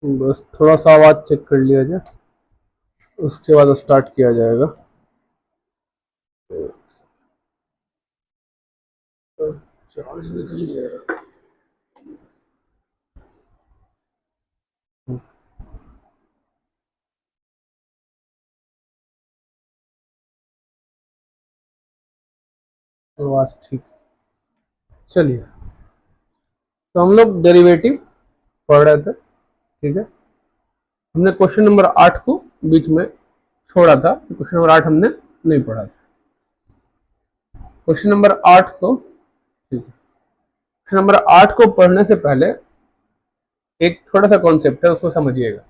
बस थोड़ा सा आवाज चेक कर लिया जाए, उसके बाद स्टार्ट किया जाएगा। चार्ज निकल गया। आवाज ठीक। चलिए, तो हम लोग डेरिवेटिव पढ़ रहे थे, ठीक है। हमने क्वेश्चन नंबर 8 को बीच में छोड़ा था, क्वेश्चन नंबर 8 हमने नहीं पढ़ा था। क्वेश्चन नंबर 8 को, ठीक है, क्वेश्चन नंबर 8 को पढ़ने से पहले एक छोटा सा कॉन्सेप्ट है, उसको समझिएगा।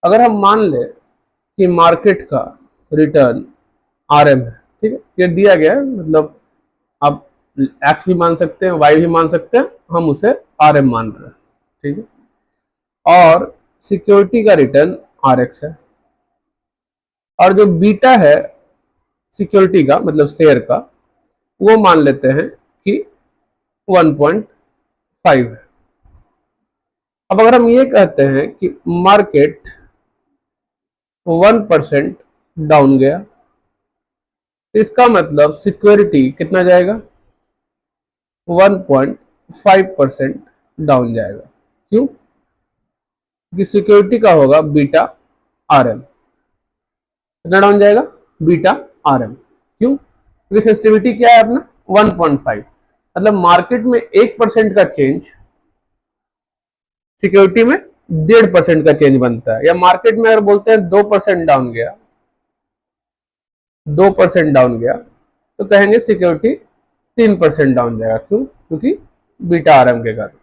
अगर हम मान ले कि मार्केट का रिटर्न RM है, ठीक है, ये दिया गया है, मतलब आप एक्स भी मान सकते हैं, वाई भी मान सकते हैं, हम उसे RM मान रहे हैं, ठीक है। और सिक्योरिटी का रिटर्न RX है, और जो बीटा है सिक्योरिटी का मतलब शेयर का, वो मान लेते हैं कि 1.5 है। अब अगर हम ये कहते हैं कि मार्केट 1% डाउन गया, तो इसका मतलब सिक्योरिटी कितना जाएगा, 1.5% डाउन जाएगा। क्यों? क्योंकि सिक्योरिटी का होगा बीटा RM। कितना डाउन जाएगा? Beta RM। क्यों? क्योंकि सेंसिटिविटी क्या है अपना, 1.5। मतलब मार्केट में 1% का चेंज सिक्योरिटी में 1.5% का चेंज बनता है। या मार्केट में अगर बोलते हैं 2% डाउन गया, 2% डाउन गया, तो कहेंगे सिक्योरिटी 3% डाउन जाएगा। क्यों? क्योंकि बीटा RM के कारण।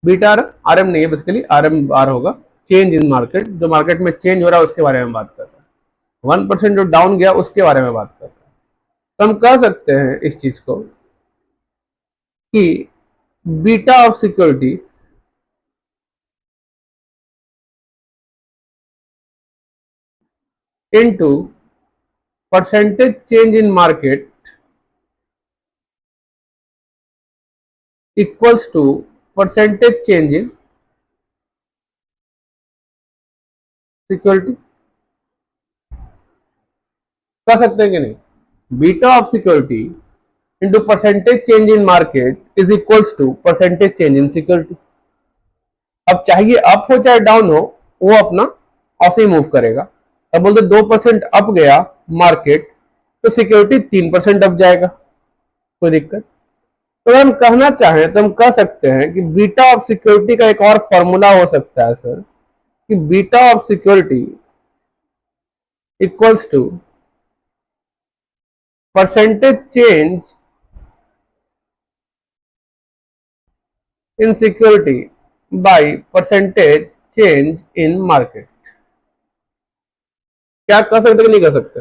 बीटा RM नहीं है, बेसिकली RM होगा चेंज इन मार्केट, जो मार्केट में चेंज हो रहा है उसके बारे में बात कर रहा है। 1% जो डाउन गया उसके बारे में बात कर रहा है। तो हम कह सकते हैं इस चीज को कि beta of security into percentage change in market equals to percentage change in security. कह सकते हैं कि नहीं? Beta of security into percentage change in market is equals to percentage change in security. अब चाहिए अप हो चाहे डाउन हो, वो अपना ऐसे ही मूव करेगा। अब बोलते 2% अप गया मार्केट, तो सिक्योरिटी 3% अप जाएगा, कोई दिक्कत? तो अगर हम कहना चाहें तो हम कह सकते हैं कि बीटा ऑफ सिक्योरिटी का एक और फॉर्मूला हो सकता है सर, कि beta of security equals to percentage change in security by percentage change in market. क्या कर सकते कि नहीं कर सकते?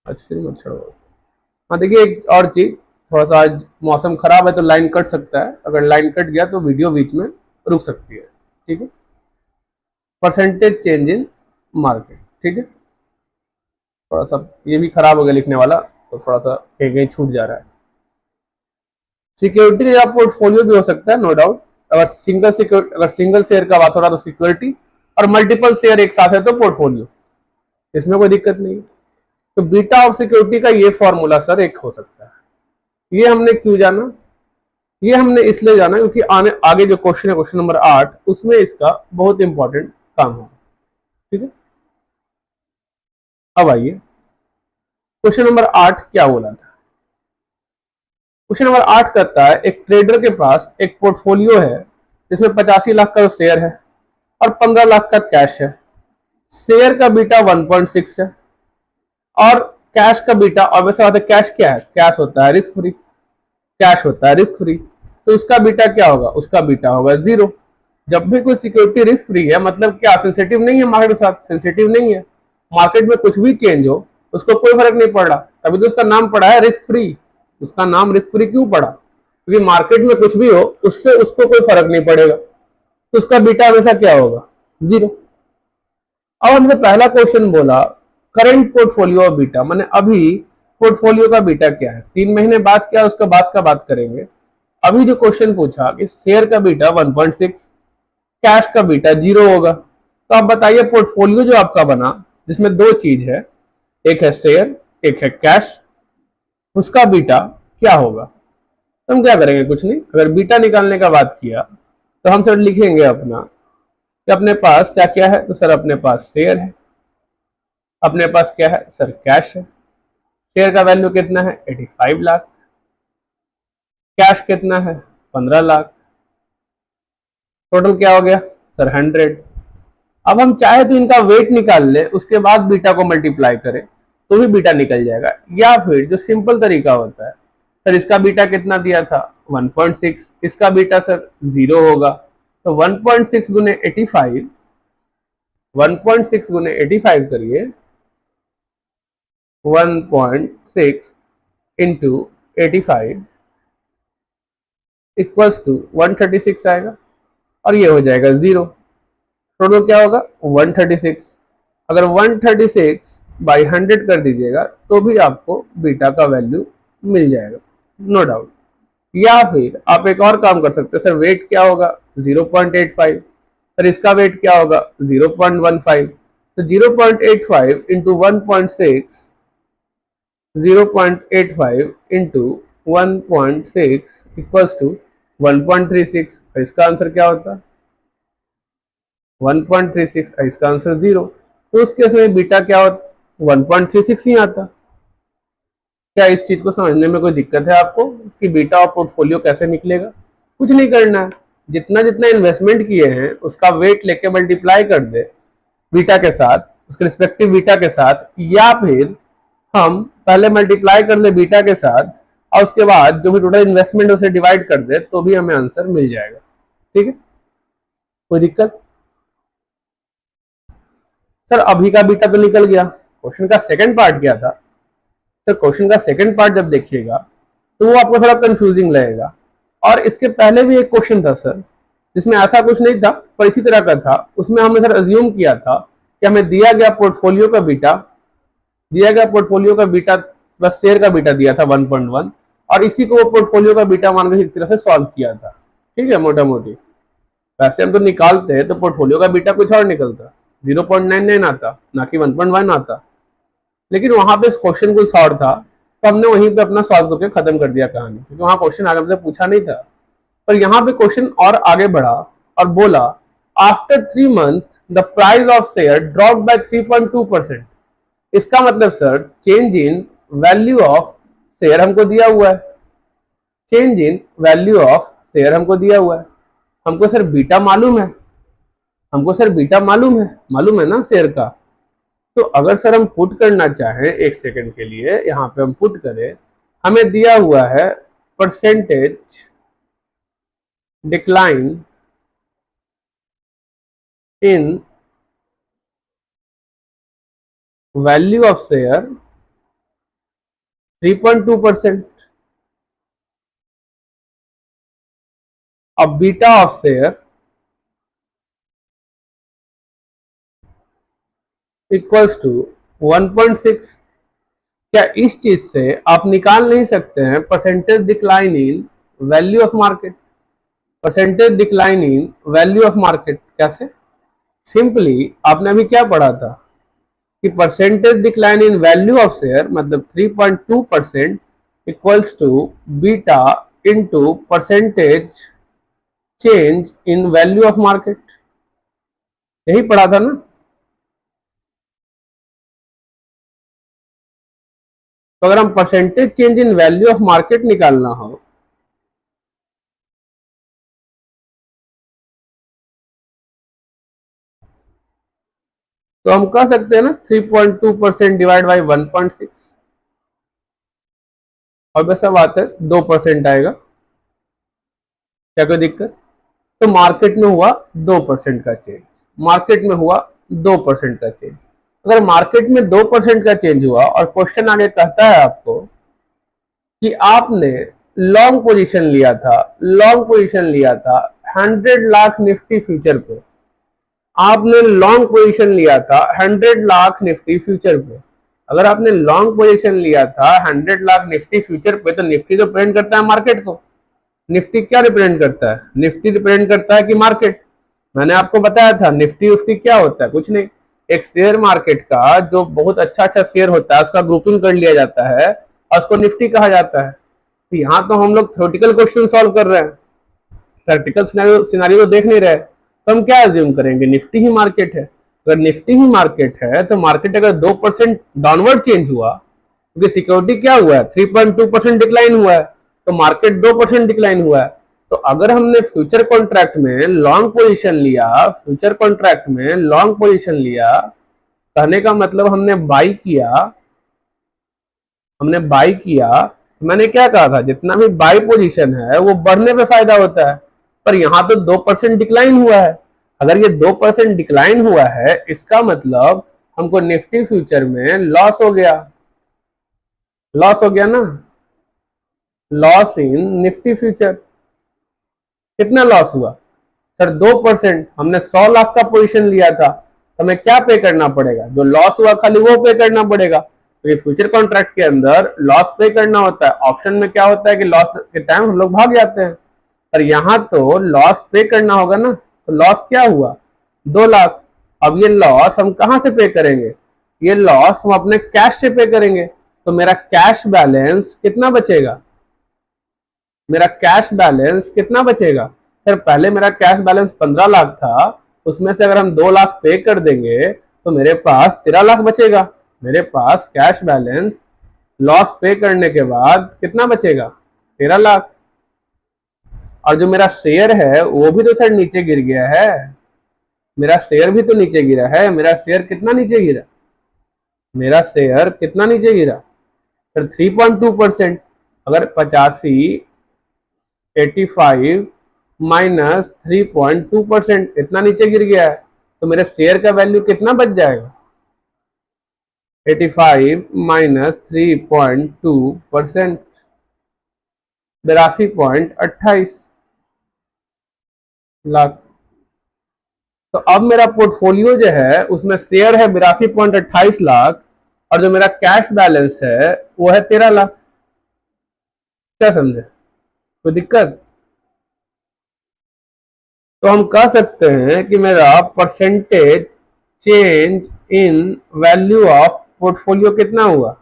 अच्छा अच्छा। हाँ देखिए, एक और चीज, थोड़ा सा आज मौसम खराब है तो लाइन कट सकता है। अगर लाइन कट गया तो वीडियो बीच में रुक सकती है, ठीक है। परसेंटेज चेंज इन मार्केट, ठीक है। थोड़ा सा ये भी खराब हो गया लिखने वाला, तो थोड़ा सा कहीं कहीं छूट जा रहा है। सिक्योरिटी का पोर्टफोलियो भी हो सकता है, नो डाउट। अगर सिंगल शेयर का बात हो रहा है तो सिक्योरिटी, और मल्टीपल शेयर एक साथ है तो पोर्टफोलियो, इसमें कोई दिक्कत नहीं। तो बीटा ऑफ सिक्योरिटी का ये फॉर्मूला सर एक हो सकता है। ये हमने क्यों जाना? ये हमने इसलिए जाना क्योंकि आगे जो क्वेश्चन है, क्वेश्चन नंबर 8, उसमें इसका बहुत इंपॉर्टेंट काम है, ठीक है। अब आइए, क्वेश्चन नंबर 8 क्या बोला था। क्वेश्चन नंबर 8 कहता है एक ट्रेडर के पास एक पोर्टफोलियो है जिसमें 85 लाख का शेयर है और 15 लाख का कैश है। शेयर का बीटा 1.6 है और कैश का बीटा, ऑब्वियस बात है, कैश क्या है? कैश होता है रिस्क फ्री, कैश होता है रिस्क फ्री, तो उसका बीटा क्या होगा? उसका बीटा होगा 0। जब भी कोई सिक्योरिटी रिस्क फ्री है, मतलब क्या सेंसिटिव नहीं है मार्केट के साथ, सेंसिटिव नहीं है। मार्केट में कुछ भी चेंज हो उसको कोई फर्क नहीं पड़ रहा, तभी तो उसका नाम पड़ा है रिस्क फ्री। उसका नाम रिस्क फ्री क्यों पड़ा? क्योंकि मार्केट में कुछ भी हो उससे उसको कोई फर्क नहीं पड़ेगा, तो उसका बीटा हमेशा क्या होगा? 0। अब हमसे पहला क्वेश्चन बोला करंट पोर्टफोलियो ऑफ बीटा, माने अभी पोर्टफोलियो का बीटा क्या है। 3 महीने बाद क्या, उसका बाद का बात करेंगे। अभी जो क्वेश्चन पूछा कि शेयर का बीटा 1.6, कैश का बीटा 0 होगा, तो आप बताइए पोर्टफोलियो जो आपका बना जिसमें दो चीज है, एक है शेयर एक है कैश, उसका बीटा क्या होगा। तो हम क्या करेंगे, कुछ नहीं, अगर बीटा निकालने का बात किया तो हम सर लिखेंगे अपना कि अपने पास क्या क्या है, तो सर अपने पास शेयर है, अपने पास क्या है सर कैश है। शेयर का वैल्यू कितना है 85 लाख, कैश कितना है 15 लाख, टोटल क्या हो गया सर 100। अब हम चाहे तो इनका वेट निकाल ले, उसके बाद बीटा को मल्टीप्लाई करें तो भी बीटा निकल जाएगा, या फिर जो सिंपल तरीका होता है, सर इसका बीटा कितना दिया था 1.6, इसका बीटा सर 0 होगा, तो 1.6 गुने 85, 1.6 गुने 85 करिए, 1.6 इंटू 85 इक्वल्स टू 136 आएगा, और ये हो जाएगा 0। टोटल क्या होगा 136। अगर 136 बाई 100 कर दीजिएगा तो भी आपको बीटा का वैल्यू मिल जाएगा, नो डाउट। या फिर आप एक और काम कर सकते हैं, सर वेट क्या होगा 0.85, सर इसका वेट क्या होगा 0.15, तो 0.85 इंटू 1.6, 0.85 इंटू 1.6 इक्वल्स टू 1.36। इसका आंसर क्या होता है 1.36, इसका आंसर 0। तो उस केस में बीटा क्या होता 1.36 ही आता। क्या इस चीज को समझने में कोई दिक्कत है आपको कि बीटा और पोर्टफोलियो कैसे निकलेगा? कुछ नहीं करना है, जितना जितना इन्वेस्टमेंट किए हैं उसका वेट लेके मल्टीप्लाई कर दे बीटा के साथ, उसके रिस्पेक्टिव बीटा के साथ, या फिर हम पहले मल्टीप्लाई कर ले बीटा के साथ और उसके बाद जो भी टोटल इन्वेस्टमेंट उसे डिवाइड कर दे तो भी हमें आंसर मिल जाएगा। ठीक है, कोई दिक्कत? सर अभी का बीटा तो निकल गया, क्वेश्चन का सेकंड पार्ट क्या था? सर क्वेश्चन का सेकंड पार्ट जब देखिएगा तो वो आपको थोड़ा कंफ्यूजिंग लगेगा, और इसके पहले भी एक क्वेश्चन था सर जिसमें ऐसा कुछ नहीं था पर इसी तरह का था। उसमें हमने सर अज्यूम किया था कि हमें दिया गया पोर्टफोलियो का बीटा, दिया गया पोर्टफोलियो का बीटा प्लस शेयर का बीटा दिया था 1.1, और इसी को वो पोर्टफोलियो का बीटा मान के एक तरह से सॉल्व किया था। ठीक है, मोटा मोटी वैसे हम तो निकालते हैं तो पोर्टफोलियो का बीटा कुछ और निकलता, 0.99 आता, ना कि 1.1 आता, लेकिन वहां पे क्वेश्चन कुछ और था तो हमने वहीं पे अपना सॉल्व करके खत्म कर दिया कहानी, क्योंकि वहां क्वेश्चन आगे हमसे पूछा नहीं था। पर यहाँ पे क्वेश्चन और आगे बढ़ा और बोला after 3 months the price of share drop by 3.2%। इसका मतलब sir change in value of share हमको दिया हुआ है, change in value of share हमको दिया हुआ है, हमको सर बीटा मालूम है, हमको सर बीटा मालूम है ना शेयर का। तो अगर सर हम पुट करना चाहें एक सेकंड के लिए, यहाँ पे हम पुट करें, हमें दिया हुआ है percentage decline in value of share 3.2%। अब beta of share equals to 1.6। क्या इस चीज से आप निकाल नहीं सकते हैं percentage decline in value of market? Percentage decline in value of market कैसे? सिंपली आपने अभी क्या पढ़ा था कि percentage decline in value of share मतलब 3.2% equals to beta into percentage change in value of market. यही पढ़ा था ना? तो अगर हम percentage change in value of market निकालना हो तो हम कह सकते हैं ना 3.2% डिवाइड बाई 1.6, और बस सब आता है 2% आएगा। क्या कोई दिक्कत? तो मार्केट में हुआ 2% का चेंज, मार्केट में हुआ 2% का चेंज। अगर मार्केट में 2% का चेंज हुआ और क्वेश्चन आगे कहता है आपको कि आपने लॉन्ग पोजीशन लिया था, लॉन्ग पोजीशन लिया था 100 लाख निफ्टी फ्यूचर पे, आपने लॉन्ग पोजीशन लिया था 100 लाख निफ्टी फ्यूचर पे। अगर आपने लॉन्ग पोजीशन लिया था 100 लाख निफ्टी फ्यूचर पे, तो निफ्टी तो प्रिंट करता है मार्केट को, निफ्टी क्या रिप्रेजेंट करता है? निफ्टी रिप्रेजेंट करता है कि मार्केट। मैंने आपको बताया था निफ्टी उफ्टी क्या होता है, कुछ नहीं, एक शेयर मार्केट का जो बहुत अच्छा अच्छा शेयर होता है उसका ग्रुपिंग कर लिया जाता है और उसको निफ्टी कहा जाता है। तो यहाँ तो हम लोग थ्योरेटिकल क्वेश्चन सॉल्व कर रहे हैं, प्रैक्टिकल सिनारियो देख नहीं रहे, तो हम क्या अज्यूम करेंगे? निफ्टी ही मार्केट है। अगर निफ्टी ही मार्केट है तो मार्केट अगर 2% डाउनवर्ड चेंज हुआ, क्योंकि सिक्योरिटी क्या हुआ है, 3.2% डिक्लाइन हुआ है, तो मार्केट 2% डिक्लाइन हुआ है। तो अगर हमने फ्यूचर कॉन्ट्रैक्ट में लॉन्ग पोजीशन लिया, फ्यूचर कॉन्ट्रैक्ट में लॉन्ग पोजीशन लिया, कहने का मतलब हमने बाई किया, तो मैंने क्या कहा था, जितना भी बाई पोजीशन है वो बढ़ने पे फायदा होता है। पर यहाँ तो 2% डिक्लाइन हुआ है। अगर ये 2% डिक्लाइन हुआ है इसका मतलब हमको निफ्टी फ्यूचर में लॉस हो गया, लॉस हो गया ना, लॉस इन निफ्टी फ्यूचर। कितना लॉस हुआ सर? 2%। हमने 100 लाख का पोजीशन लिया था, तो हमें क्या पे करना पड़ेगा? जो लॉस हुआ खाली वो पे करना पड़ेगा। तो ये फ्यूचर कॉन्ट्रैक्ट के अंदर लॉस पे करना होता है। ऑप्शन में क्या होता है कि लॉस के टाइम हम लोग भाग जाते हैं, पर यहाँ तो लॉस पे करना होगा ना। तो लॉस क्या हुआ? 2 लाख। अब ये लॉस हम कहां से पे करेंगे? ये लॉस हम अपने कैश से पे करेंगे। तो मेरा कैश बैलेंस कितना बचेगा? मेरा कैश बैलेंस कितना बचेगा? सर पहले मेरा कैश बैलेंस 15 लाख था, उसमें से अगर हम 2 लाख पे कर देंगे तो मेरे पास 13 लाख बचेगा। मेरे पास कैश बैलेंस लॉस पे करने के बाद कितना बचेगा? 13 लाख। और जो मेरा शेयर है वो भी तो सर नीचे गिर गया है, मेरा शेयर भी तो नीचे गिरा है। मेरा शेयर कितना नीचे गिरा? मेरा शेयर कितना नीचे गिरा सर? 3.2%। अगर 85 85 माइनस 3.2% इतना नीचे गिर गया है, तो मेरे शेयर का वैल्यू कितना बच जाएगा? 85 माइनस 3.2%, 82.28 लाख। तो अब मेरा पोर्टफोलियो जो है उसमें शेयर है 82.28 लाख, और जो मेरा कैश बैलेंस है वो है 13 लाख। क्या समझे? कोई दिक्कत? तो हम कह सकते हैं कि मेरा percentage change in value of portfolio कितना हुआ?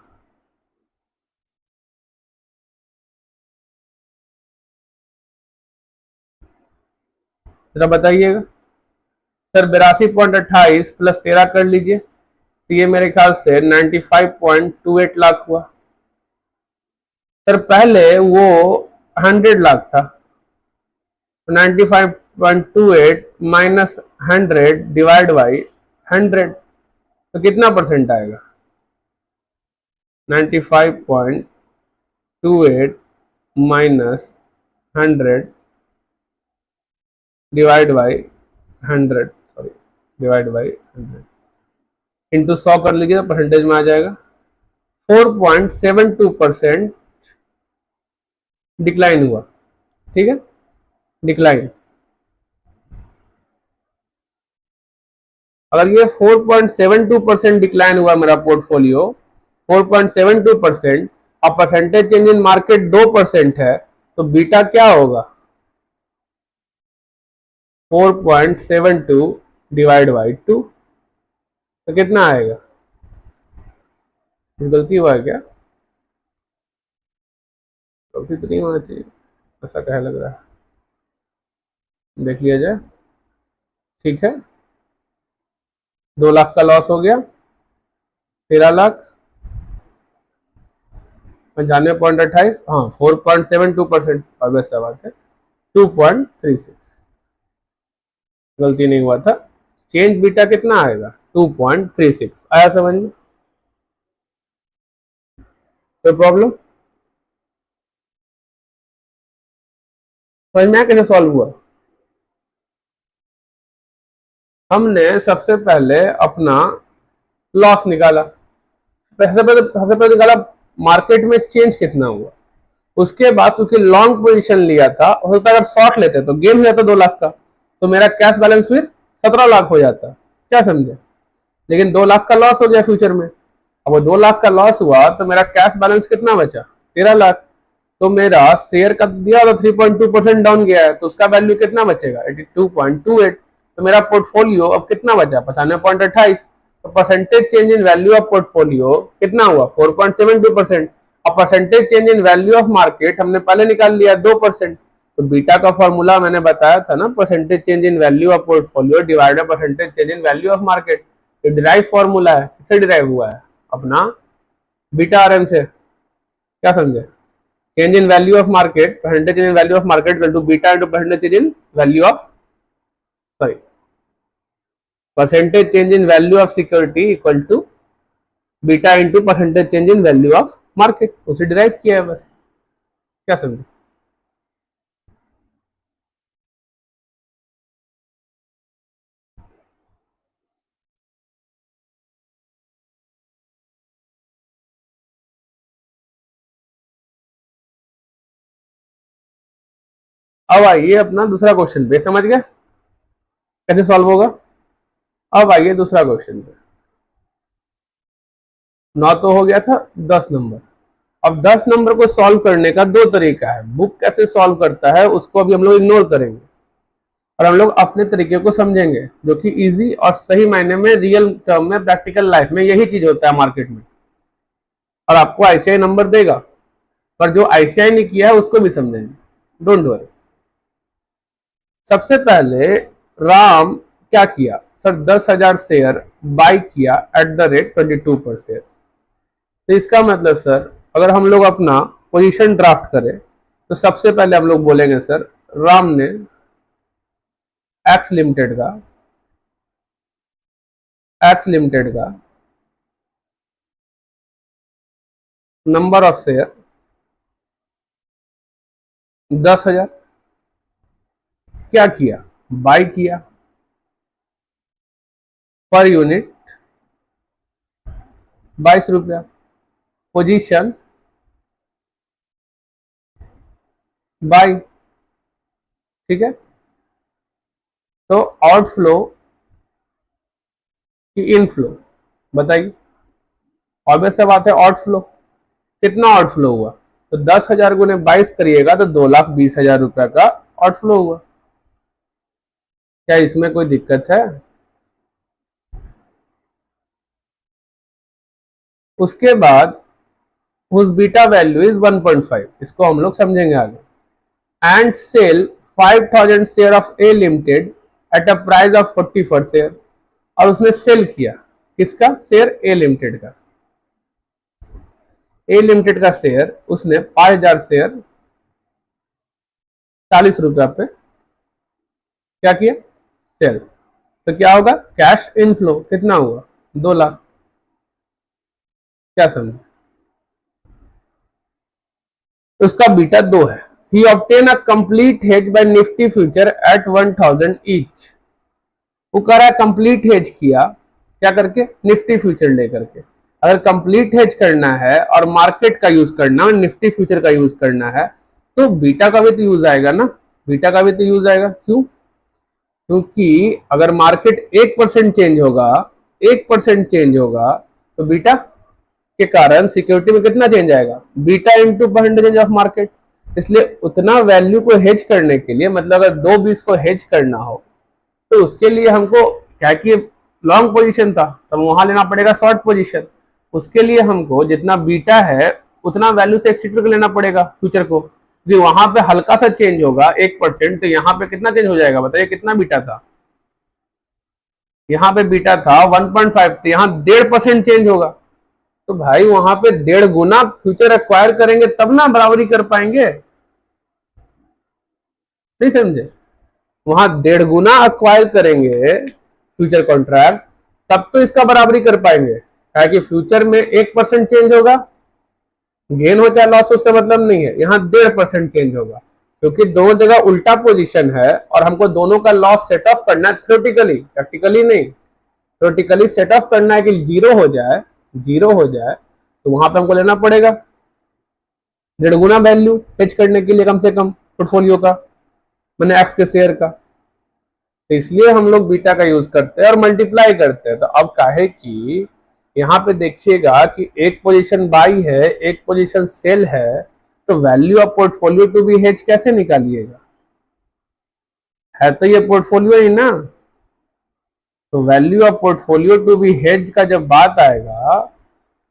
जरा बताइएगा सर। 82.28 प्लस 13 कर लीजिए, तो ये मेरे ख्याल से 95.28 लाख हुआ। सर पहले वो 100 लाख था, 95.28 माइनस 100 डिवाइड बाई 100, तो कितना परसेंट आएगा? 95.28 minus 100 divide by 100, sorry, divide by 100 into 100 कर लीजिए तो परसेंटेज में आ जाएगा। 4.72% डिक्लाइन हुआ। ठीक है, डिक्लाइन। अगर ये 4.72% डिक्लाइन हुआ मेरा पोर्टफोलियो, 4.72%, अब परसेंटेज चेंज इन मार्केट 2% है, तो बीटा क्या होगा? 4.72 डिवाइड बाई 2, तो कितना आएगा? गलती हुआ है क्या? गलती तो नहीं होना चाहिए, ऐसा कह लग रहा है, देख लिया जाए। ठीक है, 2 लाख का लॉस हो गया, 13 लाख 95.28, हाँ 4.72%, वैसा बात है, 2.36, गलती नहीं हुआ था। चेंज बीटा कितना आएगा? 2.36 आया समझ में? कोई प्रॉब्लम? समझ में कैसे सॉल्व हुआ? हमने सबसे पहले अपना लॉस निकाला, सबसे पहले निकाला मार्केट में चेंज कितना हुआ। उसके बाद क्योंकि लॉन्ग पोजीशन लिया था, हो सकता है अगर शॉर्ट लेते तो गेन हो जाता 2 लाख का, तो मेरा कैश बैलेंस फिर 17 लाख हो जाता। क्या समझे? लेकिन 2 लाख का लॉस हो गया फ्यूचर में। अब वो 2 लाख का लॉस हुआ तो मेरा कैश बैलेंस कितना बचा? 13 लाख। तो मेरा शेयर का दिया तो 3.2% डाउन गया है, तो उसका वैल्यू कितना बचेगा 82.28। तो मेरा पोर्टफोलियो अब कितना बचा 95.28। तो percentage change in value of portfolio कितना हुआ 4.72%। और percentage change in value of market हमने पहले निकाल लिया 2%। तो बीटा का फॉर्मूला मैंने बताया था ना, percentage change in value of portfolio divide by percentage change in value of market. ये डिराइव फॉर्मूला है, किससे डिराइव हुआ है अपना बीटा आर एन से। क्या समझे, change in value of market, percentage change in value of market equal to beta into percentage change in value of, sorry, percentage change in value of security equal to beta into percentage change in value of market, उसे derive किया है बस। क्या समझे, अब आइए अपना दूसरा क्वेश्चन पे, समझ गए कैसे सॉल्व होगा। अब आइए दूसरा क्वेश्चन पे। 9 तो हो गया था, 10 नंबर। अब 10 नंबर को सॉल्व करने का दो तरीका है। बुक कैसे सॉल्व करता है उसको अभी हम लोग इग्नोर करेंगे और हम लोग अपने तरीके को समझेंगे, जो कि इजी और सही मायने में रियल टर्म में प्रैक्टिकल लाइफ में यही चीज होता है मार्केट में। और आपको आईसीआई नंबर देगा, पर जो आईसीआई ने किया है उसको भी समझेंगे, डोंट वरी। सबसे पहले राम क्या किया सर, 10,000 शेयर बाई किया एट द रेट 22 पर शेयर। तो इसका मतलब सर अगर हम लोग अपना पोजीशन ड्राफ्ट करें तो सबसे पहले हम लोग बोलेंगे सर राम ने एक्स लिमिटेड का नंबर ऑफ शेयर 10,000 क्या किया, बाई किया पर यूनिट 22 रुपया, पोजीशन बाई, ठीक है। तो आउटफ्लो की इनफ्लो बताइए, ऑब्वियस सा बात है आउटफ्लो। कितना आउटफ्लो हुआ, तो 10,000 गुने 22 करिएगा तो 2,20,000 रुपया का आउटफ्लो हुआ। क्या इसमें कोई दिक्कत है। उसके बाद उस बीटा वैल्यू इज 1.5, इसको हम लोग समझेंगे आगे। And sell 5,000 share of A Limited at a price of 40 per share. और उसने सेल किया किसका शेयर, ए लिमिटेड का। ए लिमिटेड का शेयर उसने 5,000 शेयर 40 रुपया पे क्या किया, सेल। तो क्या होगा, कैश इनफ्लो कितना हुआ 2 लाख। क्या समझे, उसका बीटा 2 है। He obtained a complete hedge by Nifty future at 1,000 each. वो कह रहा है कंप्लीट हेज किया क्या करके, निफ्टी फ्यूचर लेकर के। अगर कंप्लीट हेज करना है और मार्केट का यूज करना है, निफ्टी फ्यूचर का यूज करना है, तो बीटा का भी तो यूज आएगा ना, बीटा का भी तो यूज आएगा। क्यों, क्योंकि अगर मार्केट 1% चेंज होगा, 1% चेंज होगा तो बीटा के कारण सिक्योरिटी में कितना चेंज आएगा, beta into percentage of market. इसलिए उतना वैल्यू को हेज करने के लिए, मतलब अगर 2.20 को हेज करना हो तो उसके लिए हमको क्या कि लॉन्ग पोजीशन था तो वहां लेना पड़ेगा शॉर्ट पोजीशन। उसके लिए हमको जितना बीटा है उतना वैल्यू से एक्सीड करके लेना पड़ेगा फ्यूचर को, क्योंकि वहां पे हल्का सा चेंज होगा 1%, तो यहाँ पे कितना चेंज हो जाएगा बताइए, कितना बीटा था, यहाँ पे बीटा था 1.5, तो यहाँ 1.5% चेंज होगा। तो भाई वहां पे 1.5 गुना फ्यूचर एक्वायर करेंगे तब ना बराबरी कर पाएंगे, नहीं समझे। वहां 1.5 गुना एक्वायर करेंगे फ्यूचर कॉन्ट्रैक्ट तब तो इसका बराबरी कर पाएंगे, ताकि फ्यूचर में 1% चेंज होगा, गेन हो चाहे लॉस उससे मतलब नहीं है, यहाँ 1.5% चेंज होगा, क्योंकि दोनों जगह उल्टा पोजीशन है और हमको दोनों का लॉस सेट ऑफ करना है थ्योरेटिकली, प्रैक्टिकली नहीं। थ्योरेटिकली सेट ऑफ करना है कि जीरो हो जाए, जीरो हो जाए तो वहां पे हमको लेना पड़ेगा 1.5 गुना वैल्यू हेज करने के लिए कम से कम पोर्टफोलियो का, मैंने एक्स के शेयर का। तो इसलिए हम लोग बीटा का यूज करते हैं और मल्टीप्लाई करते हैं। तो अब काहे कि यहाँ पे देखिएगा कि एक पोजीशन बाई है, एक पोजीशन सेल है, तो value of portfolio to be hedge कैसे निकालिएगा? है तो ये पोर्टफोलियो ही ना। तो value of portfolio to be hedge का जब बात आएगा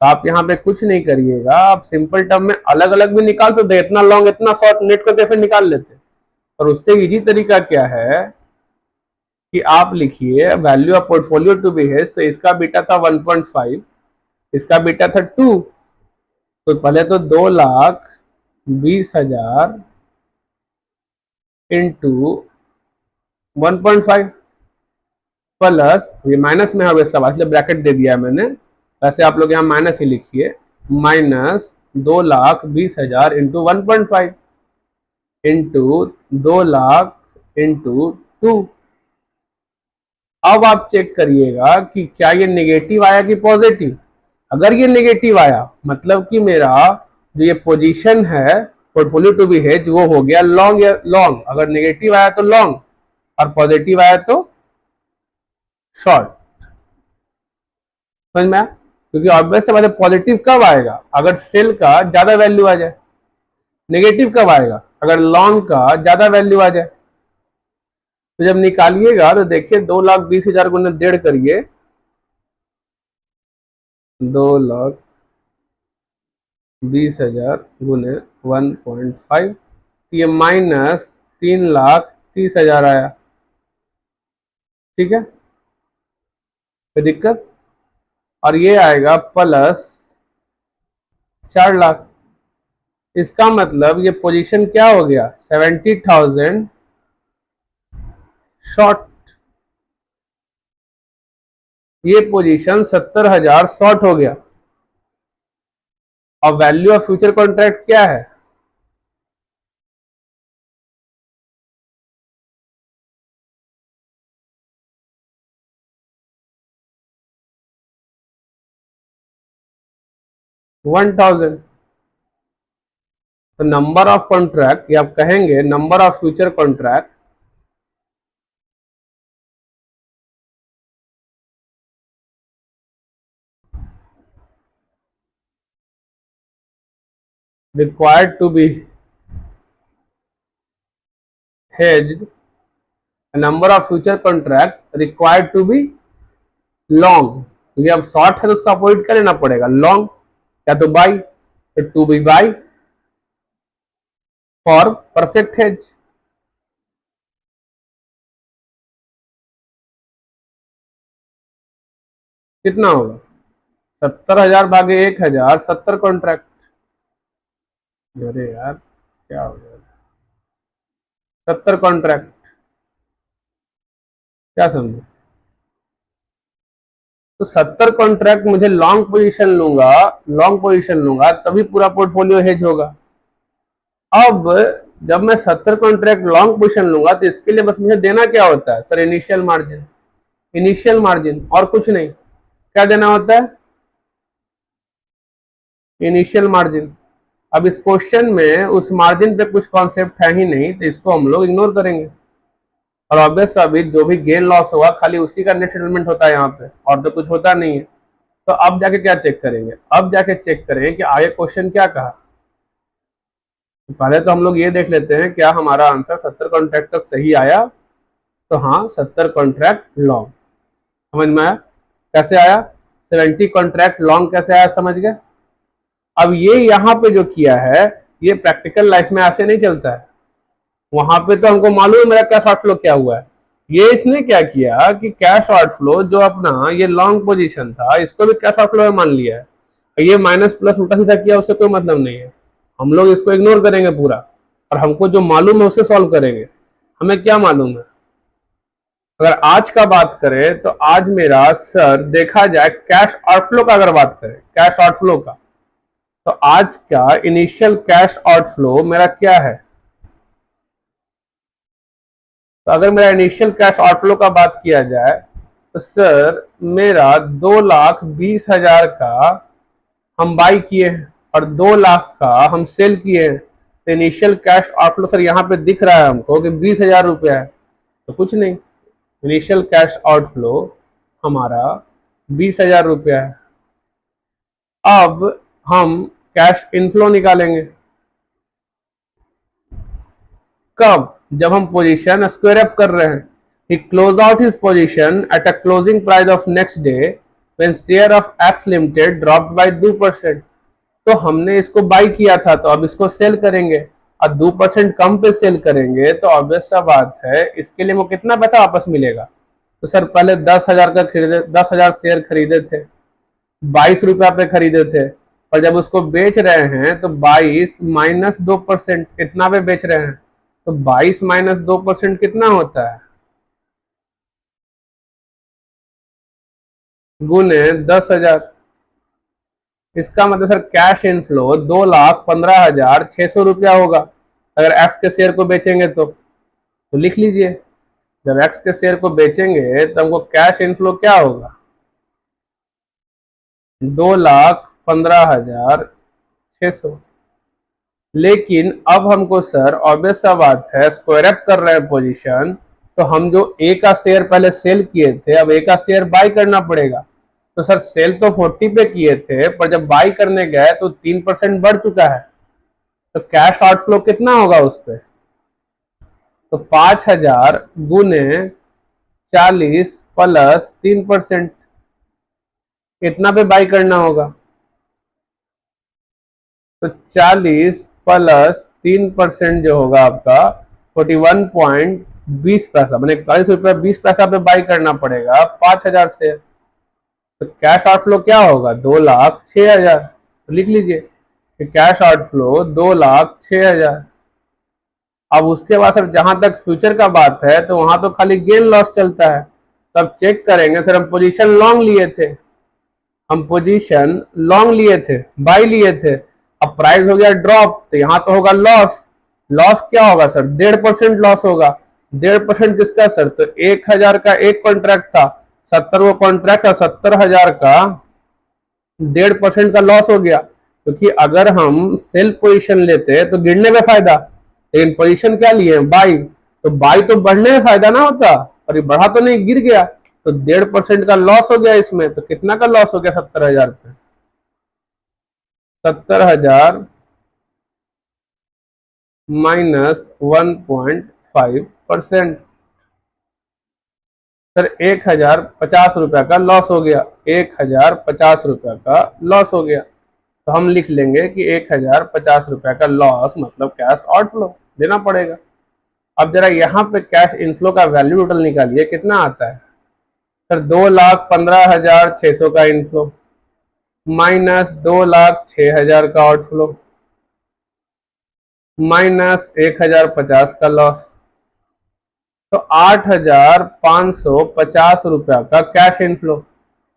तो आप यहाँ पे कुछ नहीं करिएगा, आप सिंपल टर्म में अलग अलग भी निकाल सकते, इतना लॉन्ग इतना शॉर्ट नेट करके फिर निकाल लेते। और उससे इजी तरीका क्या है कि आप लिखिए value of portfolio to be hedge, तो इसका बीटा था 1.5, इसका बीटा था 2, तो पहले तो 2,20,000 इंटू 1.5 प्लस, ये माइनस में है सवाल इसलिए ब्रैकेट दे दिया है मैंने, वैसे आप लोग यहाँ माइनस ही लिखिए, माइनस 2,20,000 इंटू 1.5 इंटू 2,00,000 इंटू 2। अब आप चेक करिएगा कि क्या ये नेगेटिव आया कि पॉजिटिव। अगर ये नेगेटिव आया मतलब कि मेरा जो ये पोजीशन है पोर्टफोलियो टू बी हेज वो हो गया लॉन्ग या लॉन्ग, अगर नेगेटिव आया तो लॉन्ग और पॉजिटिव आया तो शॉर्ट। समझ में आया? क्योंकि ऑब्वियस बात है पॉजिटिव कब आएगा? अगर सेल का ज्यादा वैल्यू आ जाए। नेगेटिव कब आएगा? अगर लॉन्ग का ज्यादा वैल्यू आ जाए। तो जब निकालिएगा तो देखिए 2,20,000 गुना 1.5 करिए, 2,20,000 गुने 1.5, तो ये माइनस 3,30,000 आया। ठीक है, कोई दिक्कत? और ये आएगा प्लस 4 लाख। इसका मतलब ये पोजीशन क्या हो गया? 70,000 शॉर्ट। ये पोजीशन 70,000 शॉर्ट हो गया। और वैल्यू ऑफ फ्यूचर कॉन्ट्रैक्ट क्या है? $1,000। तो नंबर ऑफ कॉन्ट्रैक्ट, या आप कहेंगे number of future contract required to be hedged, number of future contract required to be long. क्योंकि अब शॉर्ट है तो उसका अपोजिट क्या लेना पड़ेगा? लॉन्ग, या तो बाई, तो to be buy for perfect hedge. कितना होगा? 70,000 भागे 1,000, 70 कॉन्ट्रैक्ट। अरे यार क्या हो गया? 70 कॉन्ट्रैक्ट। क्या समझे? तो 70 कॉन्ट्रैक्ट मुझे लॉन्ग पोजीशन लूंगा, लॉन्ग पोजीशन लूंगा तभी पूरा पोर्टफोलियो हेज होगा। अब जब मैं 70 कॉन्ट्रैक्ट लॉन्ग पोजीशन लूंगा तो इसके लिए बस मुझे देना क्या होता है sir? Initial margin. Initial margin और कुछ नहीं। क्या देना होता है? Initial margin. अब इस क्वेश्चन में उस मार्जिन पे कुछ कॉन्सेप्ट है ही नहीं, तो इसको हम लोग इग्नोर करेंगे। और ऑब्वियस अभी जो भी गेन लॉस हुआ खाली उसी का नेट सेटलमेंट होता है यहाँ पे, और तो कुछ होता नहीं है। तो अब जाके क्या चेक करेंगे? अब जाके चेक करें कि आगे क्वेश्चन क्या कहा। पहले तो हम लोग ये देख लेते हैं क्या हमारा आंसर 70 कॉन्ट्रैक्ट तक सही आया। तो हाँ, 70 कॉन्ट्रैक्ट लॉन्ग। समझ में आया कैसे आया? 70 कॉन्ट्रैक्ट लॉन्ग कैसे आया, समझ गए? अब ये यहाँ पे जो किया है ये प्रैक्टिकल लाइफ में ऐसे नहीं चलता है। वहां पे तो हमको मालूम है मेरा कैश आउटफ्लो क्या हुआ है। ये इसने क्या किया कि कैश आउटफ्लो जो अपना ये लॉन्ग पोजीशन था इसको भी कैश आउटफ्लो में मान लिया है। ये माइनस प्लस उल्टा सीधा किया, उससे कोई मतलब नहीं है। हम लोग इसको इग्नोर करेंगे पूरा, और हमको जो मालूम है उसे सॉल्व करेंगे। हमें क्या मालूम है? अगर आज का बात करें तो आज मेरा सर देखा जाए कैश आउटफ्लो का, अगर बात करें कैश आउटफ्लो का, तो आज का इनिशियल कैश आउटफ्लो मेरा क्या है? तो अगर मेरा इनिशियल कैश आउटफ्लो का बात किया जाए तो सर मेरा 2,20,000 का हम बाई किए हैं और 2 लाख का हम सेल किए हैं। तो इनिशियल कैश आउटफ्लो सर यहाँ पे दिख रहा है हमको कि 20,000 रुपया है। तो कुछ नहीं, इनिशियल कैश आउटफ्लो हमारा 20,000 रुपया है। अब हम कैश इनफ्लो निकालेंगे। कब? जब हम पोजीशन स्क्वायर अप कर रहे हैं। he closed out his position at a closing price of next day when share of X Limited dropped by 2%। तो हमने इसको बाई किया था तो अब इसको सेल करेंगे और 2% कम पे सेल करेंगे तो ऑब्वियस सा बात है इसके लिए वो कितना पैसा वापस मिलेगा। तो सर पहले 10,000 का खरीदे, 10,000 शेयर खरीदे थे, 22 रुपया पे खरीदे थे, और जब उसको बेच रहे हैं तो 22 माइनस 2% कितना पे बेच रहे हैं? तो 22 माइनस 2% कितना होता है? गुने 10,000। इसका मतलब सर कैश इनफ्लो 2,15,600 रुपया होगा अगर एक्स के शेयर को बेचेंगे तो लिख लीजिए, जब एक्स के शेयर को बेचेंगे तो हमको कैश इनफ्लो क्या होगा? 2,15,600। लेकिन अब हमको सर ऑब्वियस सा बात है स्क्वायर अप कर रहे हैं पोजीशन, तो हम जो ए का शेयर पहले सेल किए थे अब ए का शेयर बाई करना पड़ेगा। तो सर सेल तो 40 पे किए थे पर जब बाई करने गए तो 3% बढ़ चुका है, तो कैश आउटफ्लो कितना होगा उस पे? तो 5,000 गुने 40 प्लस 3%, कितना पे बाई करना होगा? तो 40 प्लस 3% जो होगा आपका 41.20 पैसा, मैंने 41 रुपया 20 पैसा पे बाई करना पड़ेगा 5,000 से। तो कैश आउटफ्लो क्या होगा? 2,06,000। तो लिख लीजिए कि कैश आउटफ्लो 2,06,000। अब उसके बाद सर जहां तक फ्यूचर का बात है तो वहां तो खाली गेन लॉस चलता है। तो अब चेक करेंगे सर हम पोजीशन लॉन्ग लिए थे, हम पोजीशन लॉन्ग लिए थे, बाई लिए थे, अब प्राइस हो गया ड्रॉप तो यहाँ तो होगा लॉस। लॉस क्या होगा सर? 1.5% लॉस होगा। 1.5% किसका सर? तो 1,000 का एक कॉन्ट्रैक्ट था, 70 वो कॉन्ट्रैक्ट था, 70,000 का 1.5% का लॉस हो गया। क्योंकि अगर हम सेल पोजीशन लेते तो गिरने में फायदा, लेकिन पोजीशन क्या लिए? बाई। तो बाई तो बढ़ने में फायदा ना होता, और ये बढ़ा तो नहीं, गिर गया, तो 1.5% का लॉस हो गया इसमें। तो कितना का लॉस हो गया 70,000 पे? 70,000 माइनस 1.5%। सर 1,050 रुपया का लॉस हो गया, 1,050 रुपया का लॉस हो गया। तो हम लिख लेंगे कि 1,050 रुपया का लॉस मतलब कैश आउटफ्लो देना पड़ेगा। अब जरा यहाँ पे कैश इनफ्लो का वैल्यू टोटल निकालिए, कितना आता है सर? 2,15,600 का इनफ्लो माइनस 2,06,000 का आउटफ्लो माइनस 1,050 का लॉस, तो 8,550 रुपया का कैश इनफ्लो।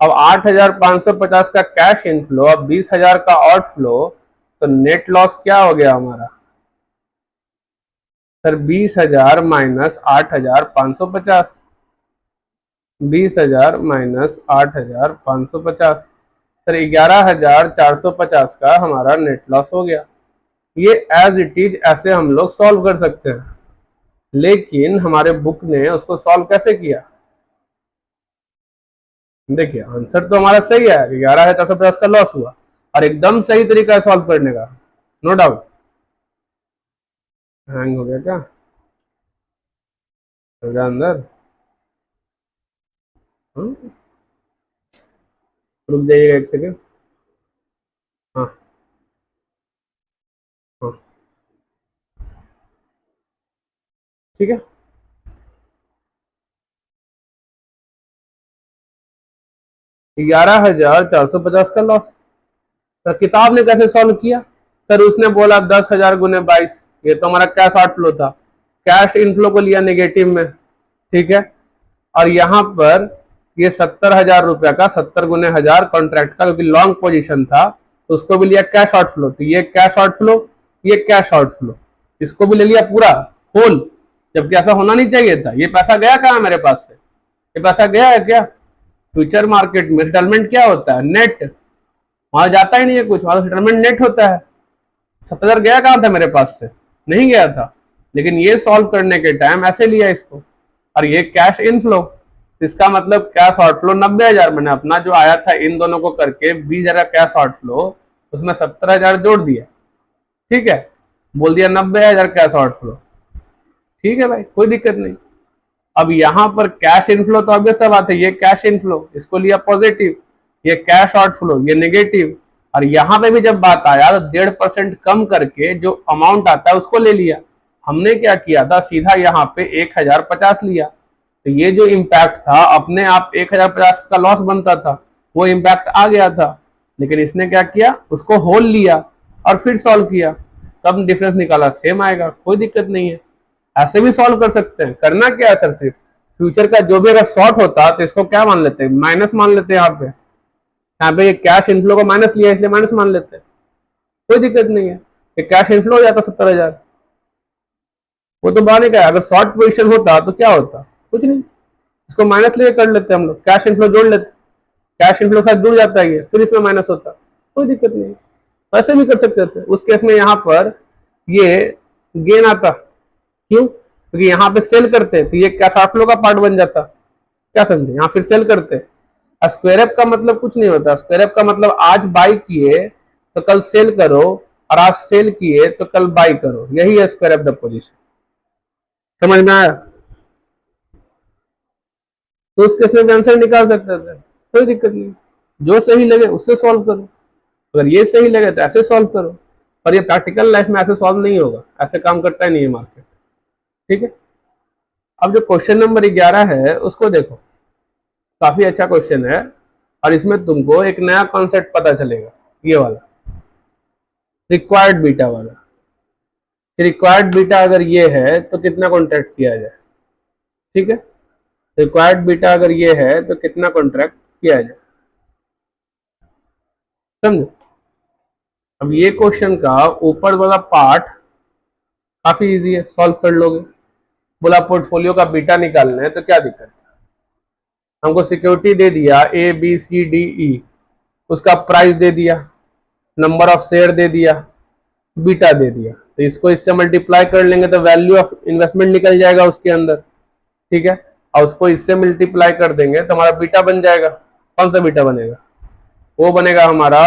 अब 8,550 का कैश इनफ्लो, अब 20,000 का आउटफ्लो, तो नेट लॉस क्या हो गया हमारा सर? 20,000 माइनस 8,550, 20,000 माइनस 8,550, सर 11,450 का हमारा नेट लॉस हो गया। ये एज इट इज ऐसे हम लोग सॉल्व कर सकते हैं, लेकिन हमारे बुक ने उसको सॉल्व कैसे किया? देखिए आंसर तो हमारा सही है, 11,450 का लॉस हुआ, और एकदम सही तरीका है सॉल्व करने का, नो डाउट। हैंग हो गया क्या अंदर? रुक जाइएगा एक सेकेंड। हाँ हाँ ठीक है। 11,450 का लॉस, तो किताब ने कैसे सॉल्व किया सर? उसने बोला 10,000 गुने 22, ये तो हमारा कैश आउटफ्लो था, कैश इनफ्लो को लिया नेगेटिव में, ठीक है। और यहाँ पर ये 70,000 रुपया का 70 गुने 1000 कॉन्ट्रैक्ट का, क्योंकि लॉन्ग पोजीशन था तो उसको भी लिया कैश आउटफ्लो, तो ये कैश आउटफ्लो, ये कैश आउटफ्लो, इसको भी ले लिया पूरा होल, जबकि ऐसा होना नहीं चाहिए था। ये पैसा गया कहाँ मेरे पास से? ये पैसा गया है क्या? फ्यूचर मार्केट में सेटलमेंट क्या होता है? नेट, वहां जाता ही नहीं है कुछ, वहां सेटलमेंट नेट होता है। 70,000 गया कहाँ था मेरे पास से? नहीं गया था, लेकिन ये सॉल्व करने के टाइम ऐसे लिया इसको, और ये कैश इनफ्लो, इसका मतलब कैश आउटफ्लो 90,000, मैंने अपना जो आया था इन दोनों को करके 20,000 कैश आउटफ्लो, उसमें 70,000 जोड़ दिया, ठीक है, बोल दिया 90,000 कैश आउटफ्लो। ठीक है भाई, कोई दिक्कत नहीं। अब यहाँ पर कैश इनफ्लो तो ऑब्वियस सा बात है, ये कैश इनफ्लो, इसको लिया पॉजिटिव, ये कैश आउटफ्लो, ये नेगेटिव। और यहाँ पे भी जब बात आया तो 1.5% कम करके जो अमाउंट आता है उसको ले लिया। हमने क्या किया था, सीधा यहाँ पे 1050 लिया। तो ये जो इम्पैक्ट था अपने आप 1050 का लॉस बनता था, वो इम्पैक्ट आ गया था। लेकिन इसने क्या किया, उसको होल लिया और फिर सॉल्व किया, तब डिफरेंस निकाला, सेम आएगा, कोई दिक्कत नहीं है। ऐसे भी सॉल्व कर सकते हैं। करना क्या है सर, सिर्फ फ्यूचर का जो भी अगर शॉर्ट होता तो इसको क्या मान लेते हैं, माइनस मान लेते हैं। यहाँ पे ये कैश इनफ्लो को माइनस लिया इसलिए माइनस मान लेते हैं, कोई दिक्कत नहीं है। ये कैश इनफ्लो हो जाता 70,000, वो तो बाहर का है। अगर शॉर्ट पोजिशन होता तो क्या होता, कुछ नहीं, इसको माइनस लेके कर लेते हैं हम लोग, कैश इनफ्लो जोड़ लेते, कैश इनफ्लो के साथ जुड़ जाता है ये, फिर इसमें माइनस होता, कोई दिक्कत नहीं। वैसे भी कर सकते थे। उस केस में यहाँ पर ये गेन आता, क्यों, क्योंकि यहाँ पे सेल करते तो ये कैश आउटफ्लो का पार्ट बन जाता, क्या समझे, यहाँ फिर सेल करते। स्क्वायर एप का मतलब कुछ नहीं होता, स्क्वायर एप का मतलब आज बाई किए तो कल सेल करो, और आज सेल किए तो कल बाई करो, यही है स्क्वायर एप द पोजीशन। समझ में आया? तो उस केस में भी आंसर निकाल सकते थे, कोई दिक्कत नहीं, जो सही लगे उससे सॉल्व करो। अगर ये सही लगे तो ऐसे सॉल्व करो, पर ये प्रैक्टिकल लाइफ में ऐसे सॉल्व नहीं होगा, ऐसे काम करता ही नहीं है मार्केट। ठीक है, अब जो क्वेश्चन नंबर 11 है उसको देखो, काफी अच्छा क्वेश्चन है, और इसमें तुमको एक नया कॉन्सेप्ट पता चलेगा, ये वाला रिक्वायर्ड बीटा वाला। रिक्वायर्ड बीटा अगर ये है तो कितना कॉन्ट्रैक्ट किया जाए, ठीक है, रिक्वायर्ड बीटा अगर ये है तो कितना कॉन्ट्रैक्ट किया जाए, समझो। अब ये क्वेश्चन का ऊपर वाला पार्ट काफी इजी है, सॉल्व कर लोगे। बोला पोर्टफोलियो का बीटा निकालना है, तो क्या दिक्कत है, हमको सिक्योरिटी दे दिया A B C D E, उसका प्राइस दे दिया, नंबर ऑफ शेयर दे दिया, बीटा दे दिया, तो इसको इससे मल्टीप्लाई कर लेंगे तो वैल्यू ऑफ इन्वेस्टमेंट निकल जाएगा उसके अंदर, ठीक है, और उसको इससे मल्टीप्लाई कर देंगे तो हमारा बीटा बन जाएगा। कौन सा बीटा बनेगा, वो बनेगा हमारा,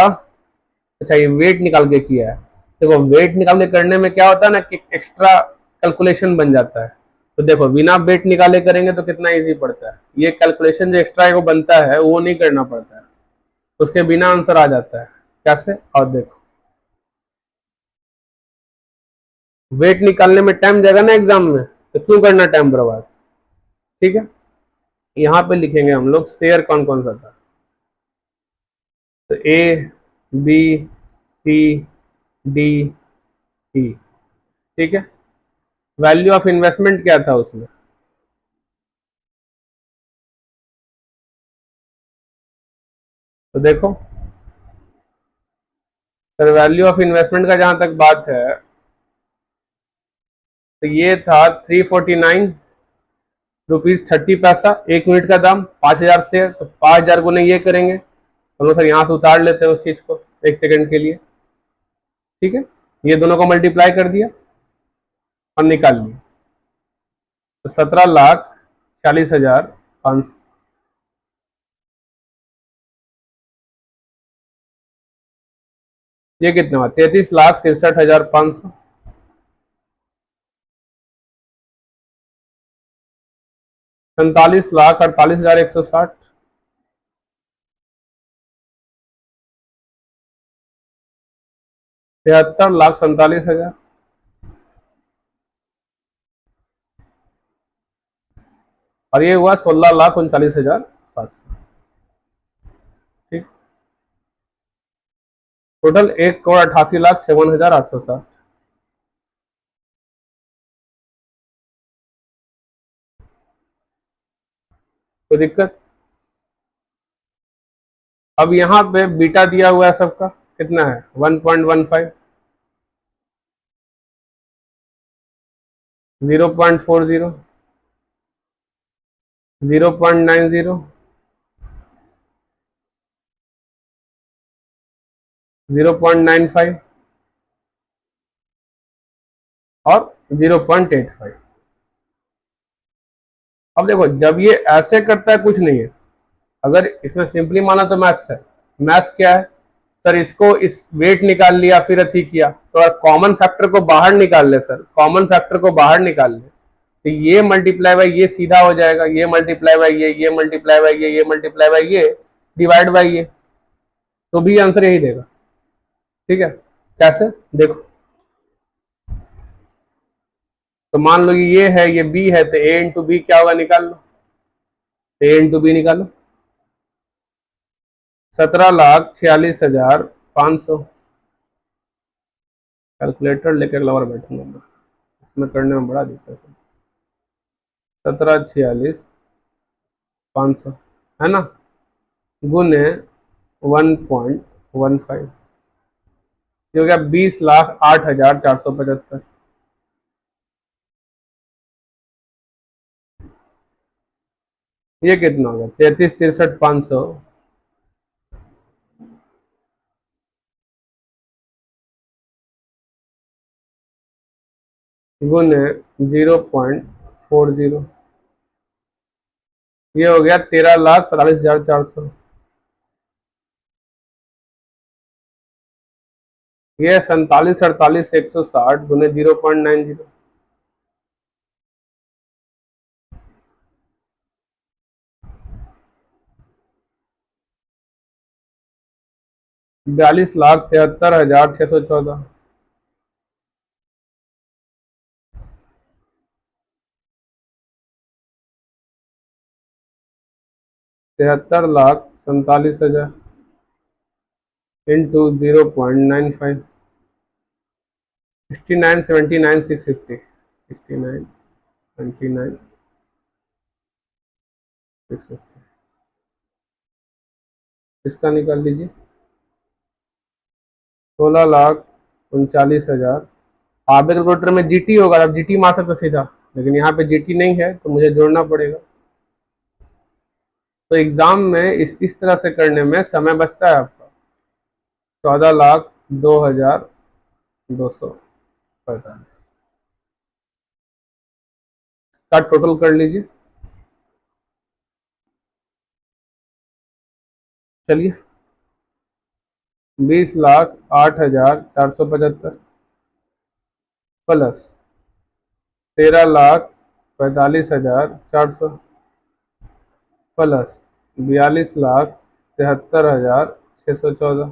अच्छा ये वेट निकाल के किया है, देखो वेट निकाल के करने में क्या होता है ना कि एक्स्ट्रा कैलकुलेशन बन जाता है। तो देखो बिना वेट निकाले करेंगे तो कितना इजी पड़ता है, ये कैलकुलेशन जो एक्स्ट्रा को बनता है वो नहीं करना पड़ता है, उसके बिना आंसर आ जाता है। कैसे, और देखो वेट निकालने में टाइम जाएगा ना एग्जाम में, तो क्यों करना टाइम बर्बाद, ठीक है। यहाँ पे लिखेंगे हम लोग शेयर कौन कौन सा था, तो A B C D E, ठीक है। वैल्यू ऑफ इन्वेस्टमेंट क्या था उसमें, तो देखो सर वैल्यू ऑफ इन्वेस्टमेंट का जहां तक बात है तो ये था 349 रुपीज 30 पैसा, 1 यूनिट का दाम, 5,000 शेयर, तो 5,000 गुने ये करेंगे, हम लोग सर यहाँ से उतार लेते हैं उस चीज को 1 सेकंड के लिए, ठीक है। ये दोनों को मल्टीप्लाई कर दिया और निकाल लिया, तो 17,40,500। ये कितना हुआ, 33,63,500। 47,48,160। 73,47,000। और ये हुआ 16,39,700, ठीक। टोटल 1,88,56,860। कोई दिक्कत। अब यहाँ पे बीटा दिया हुआ है सबका, कितना है 1.15, 0.40, 0.90, 0.95 और 0.85। अब देखो जब ये ऐसे करता है कुछ नहीं है, अगर इसमें सिंपली माना तो मैथ्स है। मैथ्स क्या है सर, इसको इस वेट निकाल लिया फिर अथी किया, तो कॉमन फैक्टर को बाहर निकाल ले सर, कॉमन फैक्टर को बाहर निकाल ले, तो ये मल्टीप्लाई बाई ये सीधा हो जाएगा, ये मल्टीप्लाई बाई ये मल्टीप्लाई बाई ये मल्टीप्लाई बाई ये डिवाइड बाई ये, तो भी आंसर यही देगा। ठीक है, कैसे देखो, तो मान लो ये है, ये बी है, तो ए इंटू बी क्या होगा निकाल लो, ए इंटू बी निकालो, 17,46,500। कैलकुलेटर लेकर लवर बैठूंगा मैं, इसमें करने में बड़ा दिक्कत है। 17,46,500 है ना, गुने 1.15, जो क्या 20,08,475। ये कितना होगा, 33,63,500 गुने 0.40, ये हो गया 13,45,400। ये 47,48,160 गुने 0.90, 42,73,614। $73,47,000 इंटू 0.95, 69,79,650, 69,79,650। इसका निकाल लीजिए, 16,39,000। आप कैलकुलेटर में जीटी होगा, अब जीटी मार सकते सीधा, लेकिन यहाँ पे जीटी नहीं है तो मुझे जोड़ना पड़ेगा। तो एग्जाम में इस तरह से करने में समय बचता है आपका 14,02,245 का टोटल कर लीजिए। चलिए, 20,08,475 प्लस 13,45,400 प्लस 42,73,614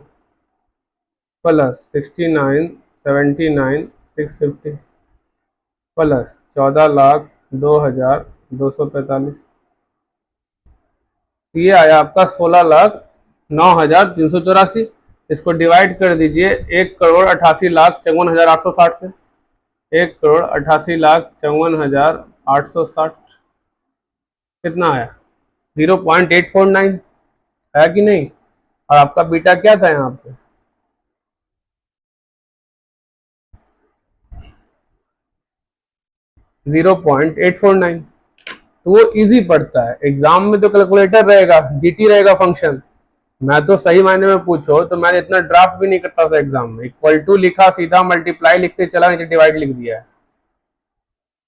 प्लस 69,79,650 प्लस 14,02,245। ये आया आपका 16,09,384। इसको डिवाइड कर दीजिए 1,88,54,860 से, 1,88,54,860 कितना आया, 0.849 है कि नहीं। और आपका बीटा क्या था यहाँ पे, $0.849। तो वो इजी पड़ता है। एग्जाम में तो कैलकुलेटर रहेगा, जीटी रहेगा फंक्शन। मैं तो सही मायने में पूछो तो मैंने इतना ड्राफ्ट भी नहीं करता था एग्जाम में, इक्वल टू लिखा, सीधा मल्टीप्लाई लिखते चला, नीचे डिवाइड लिख दिया है।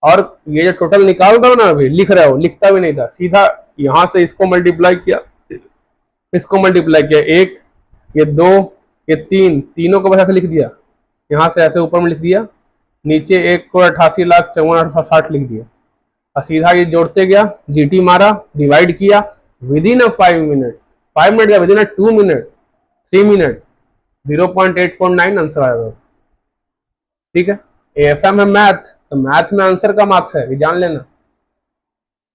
और ये जो टोटल निकाल रहा हो ना, अभी लिख रहे हो, लिखता भी नहीं था, सीधा यहां से इसको मल्टीप्लाई किया, इसको मल्टीप्लाई किया, एक, ये दो, ये तीन, तीनों को बस ऐसे लिख दिया, यहां से ऐसे ऊपर में लिख दिया, नीचे 1,88,54,860 लिख दिया, और सीधा ये जोड़ते गया, जीटी मारा, डिवाइड किया, within a 5 minute, 5 minute या within a 2 minute, 3 minute, 0.849 answer आएगा। ठीक है, एएफएम है मैथ, तो मैथ में आंसर का मार्क्स है, ये जान लेना।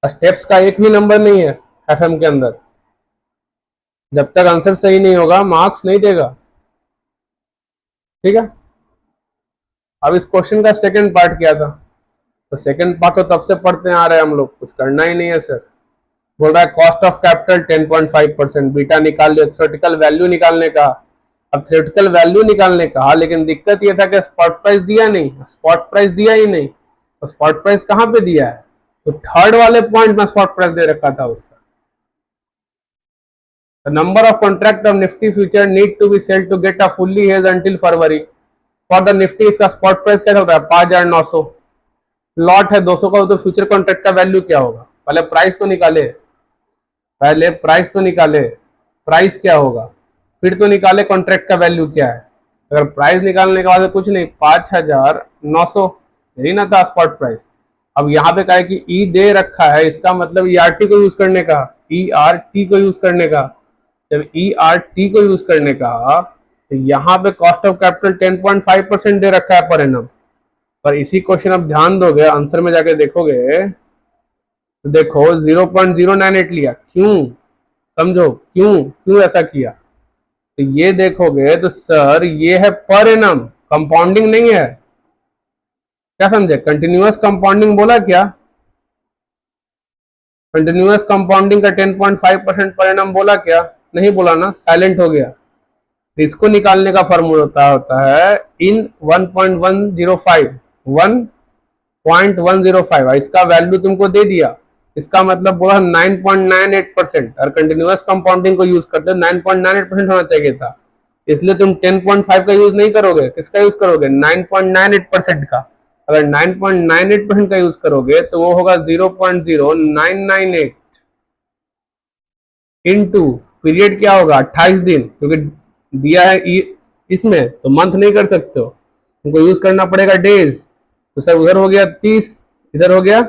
स्टेप्स का एक भी नंबर नहीं है एफएम के अंदर, जब तक आंसर सही नहीं होगा मार्क्स नहीं देगा। ठीक है, अब इस क्वेश्चन का सेकंड पार्ट क्या था, तो सेकंड पार्ट तो तब से पढ़ते आ रहे हैं हम लोग, कुछ करना ही नहीं है सर। बोल रहा है कॉस्ट ऑफ कैपिटल 10.5%, बीटा निकाल लो, थ्योरेटिकल वैल्यू निकालने का। अब थ्योरेटिकल वैल्यू निकालने कहा, लेकिन दिक्कत ये था कि स्पॉट प्राइस दिया नहीं, स्पॉट प्राइस दिया ही नहीं, तो स्पॉट प्राइस कहाँ पे दिया है, तो थर्ड वाले पॉइंट में स्पॉट प्राइस दे रखा था उसका। The number of contract of Nifty future need to be sold to get a fully hedged until February. For the Nifty इसका स्पॉट प्राइस क्या होता है, 5,900, लॉट है 200 का, तो फ्यूचर कॉन्ट्रैक्ट का वैल्यू क्या होगा, पहले प्राइस तो निकाले, पहले प्राइस तो निकाले, प्राइस क्या होगा, फिर तो निकाले कॉन्ट्रैक्ट का वैल्यू क्या है। अगर प्राइस निकालने के बाद कुछ नहीं, 5,900 यही ना था स्पॉट प्राइस, अब यहाँ पे क्या है कि ई दे रखा है, इसका मतलब ई आर टी को यूज करने का, ई आर टी को यूज करने का। जब ई आर टी को यूज करने का तो यहाँ पे कॉस्ट ऑफ कैपिटल 10.5% दे रखा है पर एनम। पर इसी क्वेश्चन आप ध्यान दोगे, आंसर में जाके देखोगे तो देखो 0.098 लिया। क्यों? समझो क्यों क्यों ऐसा किया। तो ये देखोगे तो सर ये है पर एनम, कंपाउंडिंग नहीं है। क्या समझे? कंटिन्यूअस कंपाउंडिंग बोला क्या? कंटिन्यूअस कंपाउंडिंग का 10.5% पर एनम बोला क्या? नहीं बोला ना, साइलेंट हो गया। तो इसको निकालने का फॉर्मूला होता है इन 1.105, 1.105। इसका वैल्यू तुमको दे दिया, इसका मतलब बोला 9.98%, और कंटिन्यूअस कंपाउंडिंग को यूज करते 9.98% होना चाहिए था, इसलिए तुम 10.5 का यूज नहीं करोगे। किसका यूज करोगे? 9.98% का। अगर 9.98% का यूज करोगे तो वो होगा 0.0998 इनटू पीरियड क्या होगा 28 दिन, क्योंकि दिया है इसमें तो मंथ नहीं कर सकते हो, तुमको यूज करना पड़ेगा डेज। तो सर उधर हो गया 30, इधर हो गया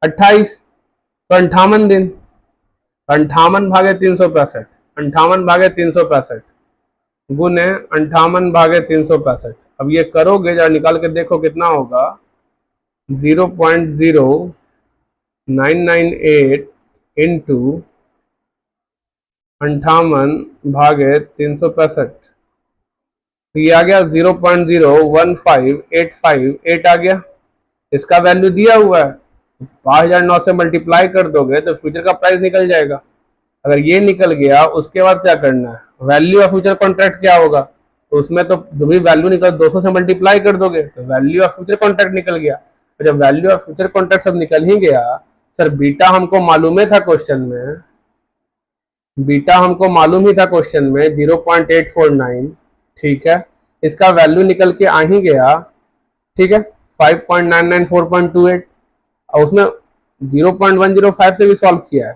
28, तो 58 दिन। 58 भागे 365, 58 भागे 365 गुने 58 भागे 365। अब ये करोगे जरा निकाल के देखो कितना होगा, 0.0998 इंटू 58 भागे 365, तो ये आ गया 0.015858 आ गया। इसका वैल्यू दिया हुआ है, 5009 से मल्टीप्लाई कर दोगे तो फ्यूचर का प्राइस निकल जाएगा। अगर ये निकल गया उसके बाद क्या करना है, वैल्यू ऑफ फ्यूचर कॉन्ट्रैक्ट क्या होगा, तो उसमें तो जो भी वैल्यू निकल 200 से मल्टीप्लाई कर दोगे तो वैल्यू ऑफ फ्यूचर कॉन्ट्रैक्ट निकल गया। तो जब वैल्यू ऑफ फ्यूचर कॉन्ट्रैक्ट सब निकल ही गया, सर बीटा हमको मालूम ही था क्वेश्चन में, बीटा हमको मालूम ही था क्वेश्चन में 0.849, ठीक है। इसका वैल्यू निकल के आ ही गया, ठीक है, 5.994.28, और उसमें 0.105 से भी सॉल्व किया है,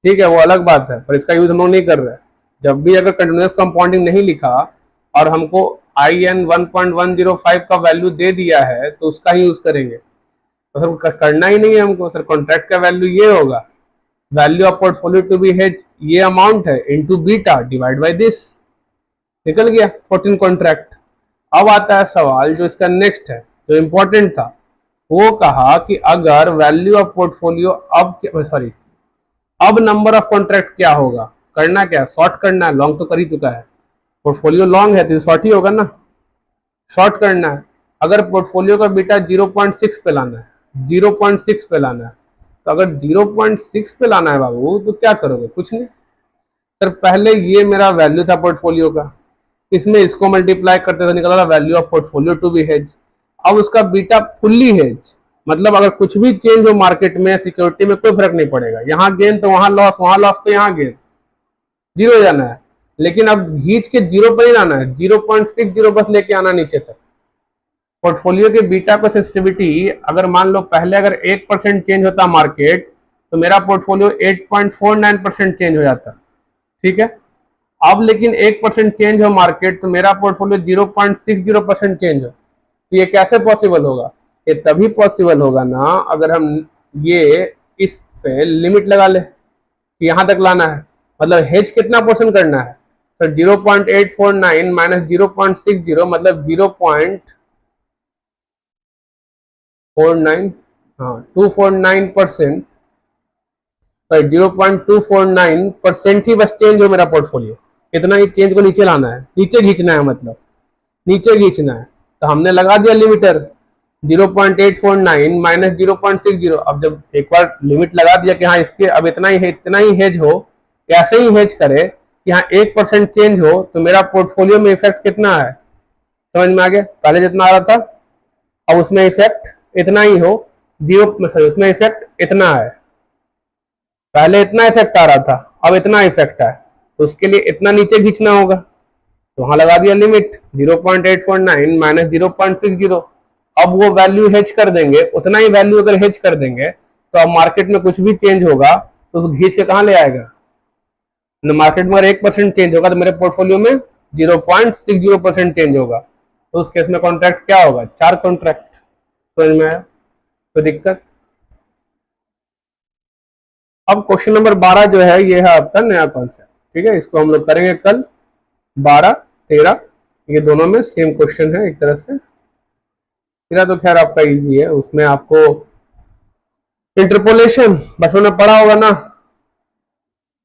ठीक है, वो अलग बात है, पर इसका यूज हम लोग नहीं कर रहे। जब भी अगर कंटिन्यूअस कंपाउंडिंग नहीं लिखा और हमको आई एन 1.105 का वैल्यू दे दिया है तो उसका ही यूज करेंगे। तो सर करना ही नहीं है हमको, सर कॉन्ट्रैक्ट का वैल्यू ये होगा, value of portfolio to be hedge ये अमाउंट है into beta divide by this, निकल गया 14 कॉन्ट्रैक्ट। अब आता है सवाल जो इसका नेक्स्ट है जो इंपॉर्टेंट था, वो कहा कि अगर वैल्यू ऑफ पोर्टफोलियो अब नंबर ऑफ कॉन्ट्रैक्ट क्या होगा। करना क्या, शॉर्ट करना है, लॉन्ग तो कर ही चुका है, पोर्टफोलियो लॉन्ग है तो शॉर्ट ही होगा ना, शॉर्ट करना है। अगर पोर्टफोलियो का बीटा 0.6 पे लाना है, 0.6 पे लाना है, तो अगर 0.6 पे लाना है बाबू तो क्या करोगे, कुछ नहीं सर, पहले ये मेरा वैल्यू था पोर्टफोलियो का, इसमें इसको मल्टीप्लाई करते थे, निकला value of portfolio to be hedge. अब उसका बीटा फुल्ली हेज, मतलब अगर कुछ भी चेंज हो मार्केट में सिक्योरिटी में कोई फर्क नहीं पड़ेगा, यहाँ गेन तो वहां लॉस, वहां लॉस तो यहाँ गेन, जीरो हो जाना है। लेकिन अब घींच के जीरो पर ही लाना है, 0.60 बस लेके आना नीचे तक। पोर्टफोलियो के बीटा को सेंसिटिविटी अगर मान लो पहले अगर 1% चेंज होता मार्केट तो मेरा पोर्टफोलियो 8.49% चेंज हो जाता, ठीक है। अब लेकिन 1% चेंज हो मार्केट तो मेरा पोर्टफोलियो 0.60% चेंज हो, तो ये कैसे पॉसिबल होगा, ये तभी पॉसिबल होगा ना अगर हम ये इस पे लिमिट लगा ले कि यहां तक लाना है, मतलब हेज कितना परसेंट करना है सर, 0.849 माइनस 0.60 मतलब 0.49, हाँ 249%, 0.249% ही बस चेंज हो मेरा पोर्टफोलियो, इतना ही चेंज को नीचे लाना है, नीचे खींचना है, मतलब नीचे खींचना है। तो हमने लगा दिया लिमिटर 0.849 माइनस 0.60। अब जब एक बार लिमिट लगा दिया कि हाँ इसके अब इतना ही हेज हो, ऐसे ही हेज करे कि हाँ 1% चेंज हो तो मेरा पोर्टफोलियो में इफेक्ट कितना है, समझ में आ गया। पहले जितना आ रहा था अब उसमें इफेक्ट इतना ही हो, उसमें इफेक्ट इतना है, पहले इतना इफेक्ट आ रहा था अब इतना इफेक्ट है, तो उसके लिए इतना नीचे खींचना होगा, तो वहां लगा दिया लिमिट 0.849 माइनस 0.60। अब वो वैल्यू हेज कर देंगे, उतना ही वैल्यू अगर हेज कर देंगे तो अब मार्केट में कुछ भी चेंज होगा तो उसको खींच के कहां ले आएगा, मार्केट में अगर 1% चेंज होगा तो मेरे पोर्टफोलियो में 0.60% चेंज होगा, तो उस केस में कॉन्ट्रैक्ट क्या होगा, 4 कॉन्ट्रैक्ट, समझ में आया। कोई दिक्कत? अब क्वेश्चन नंबर 12 जो है ये है आपका नया कॉन्सेप्ट, ठीक है, इसको हम लोग करेंगे कल। 12, 13 ये दोनों में सेम क्वेश्चन है एक तरह से। 13 तो खैर आपका इजी है, उसमें आपको इंटरपोलेशन बचपन में पढ़ा होगा ना।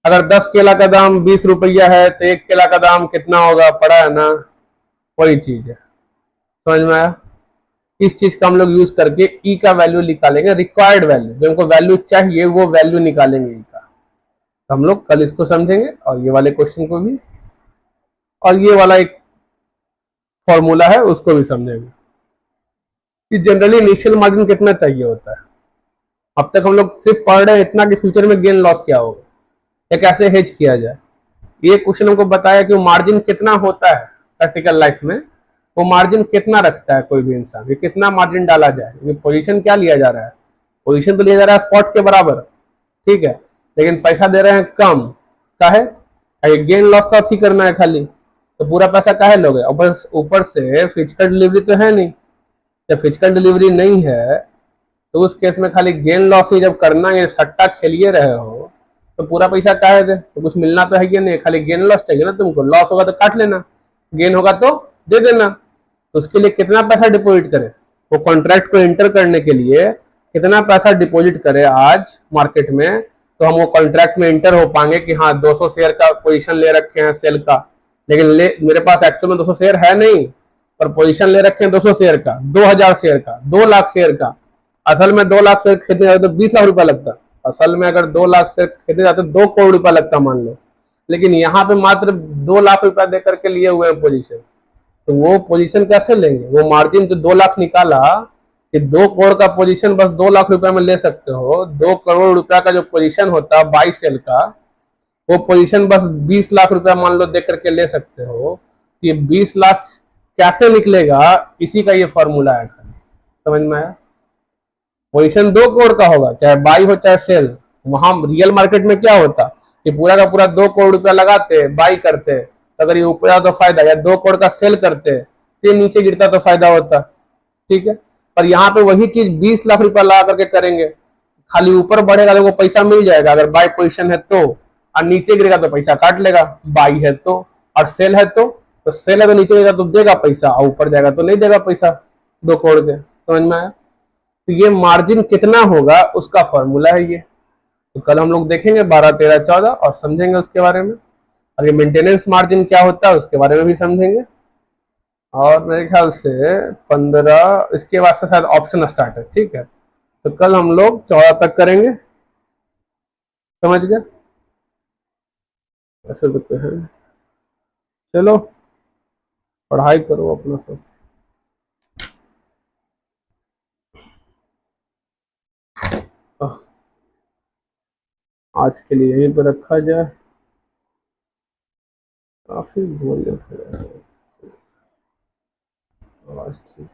अगर 10 केला का दाम 20 रुपया है तो 1 केला का दाम कितना होगा, पढ़ा है ना, वही चीज है। समझ में आया? इस चीज का हम लोग यूज करके ई का वैल्यू निकालेंगे, रिक्वायर्ड वैल्यू, जो हमको वैल्यू चाहिए वो वैल्यू निकालेंगे ई का। तो हम लोग कल इसको समझेंगे और ये वाले क्वेश्चन को भी, और ये वाला एक फॉर्मूला है उसको भी समझेंगे कि जनरली इनिशियल मार्जिन कितना चाहिए होता है। अब तक हम लोग सिर्फ पढ़ रहे हैं इतना कि फ्यूचर में गेन लॉस क्या होगा या कैसे हेज किया जाए। ये क्वेश्चन हमको बताया कि मार्जिन कितना होता है प्रैक्टिकल लाइफ में, वो मार्जिन कितना रखता है कोई भी इंसान, ये कितना मार्जिन डाला जाए। ये पोजीशन क्या लिया जा रहा है, पोजीशन तो लिया जा रहा है स्पॉट के बराबर, ठीक है, लेकिन पैसा दे रहे हैं कम, काहे? गेन लॉस का ही करना है खाली, तो पूरा पैसा काहे लोगे? ऊपर से फिजिकल डिलीवरी तो है नहीं, जब फिजिकल डिलीवरी नहीं है तो उस केस में खाली गेन लॉस ही जब करना है, सट्टा खेलिए रहे हो तो पूरा पैसा काहे दे? तो कुछ मिलना तो है ही नहीं, खाली गेन लॉस चाहिए ना तुमको। लॉस होगा तो काट लेना, गेन होगा तो दे देना। तो उसके लिए कितना पैसा डिपॉजिट करे, वो कॉन्ट्रैक्ट को एंटर करने के लिए कितना पैसा डिपॉजिट करे आज मार्केट में, तो हम वो कॉन्ट्रैक्ट में एंटर हो पाएंगे कि हाँ 200 शेयर का पोजीशन ले रखे हैं सेल का, लेकिन मेरे पास एक्चुअल में 200 शेयर है नहीं, पर पोजीशन ले रखे हैं 200 शेयर का, 2000 शेयर का, 2 लाख शेयर का। असल में 2 लाख शेयर खरीदने जाते तो 20 लाख रुपया लगता, असल में अगर 2 लाख शेयर खरीदने जाते 2 करोड़ रुपया लगता मान लो, लेकिन यहाँ पे मात्र 2 लाख रुपया दे करके लिए हुए हैं पोजीशन। तो वो पोजीशन कैसे लेंगे? वो मार्जिन जो 2 लाख निकाला कि 2 करोड़ का पोजीशन बस 2 लाख रुपया में ले सकते हो, 2 करोड़ रुपया का जो पोजीशन होता है बाई सेल का, वो पोजीशन बस 20 लाख रुपया मान लो दे करके ले सकते हो। ये 20 लाख कैसे निकलेगा, इसी का ये फॉर्मूला है खाली। समझ में आया? पोजीशन 2 करोड़ का होगा, चाहे बाई हो चाहे सेल। वहां रियल मार्केट में क्या होता कि पूरा का पूरा 2 करोड़ रुपया लगाते, बाई करते, तो अगर ये ऊपर जाता तो फायदा, या 2 करोड़ का सेल करते तो नीचे गिरता तो फायदा होता, ठीक है। पर यहाँ पे वही चीज 20 लाख रुपया लगा करके करेंगे, खाली ऊपर बढ़ेगा तो पैसा मिल जाएगा अगर बाई पोजीशन है तो, और नीचे गिरेगा तो पैसा काट लेगा, बाई है तो, और सेल है तो सेल है तो नीचे गिरेगा तो देगा पैसा, और ऊपर जाएगा तो नहीं देगा पैसा 2 करोड़ के। समझ में आया? तो ये मार्जिन कितना होगा उसका फॉर्मूला है ये। तो कल हम लोग देखेंगे 12, 13, 14 और समझेंगे उसके बारे में। और ये मेंटेनेंस मार्जिन क्या होता है उसके बारे में भी समझेंगे। और मेरे ख्याल से 15 इसके बाद से शायद ऑप्शन स्टार्ट है, ठीक है। तो कल हम लोग 14 तक करेंगे, समझ गए? ऐसे तो है, चलो पढ़ाई करो अपना सब। आज के लिए यहीं पर रखा जाए, काफी बोरियत है आज। ठीक।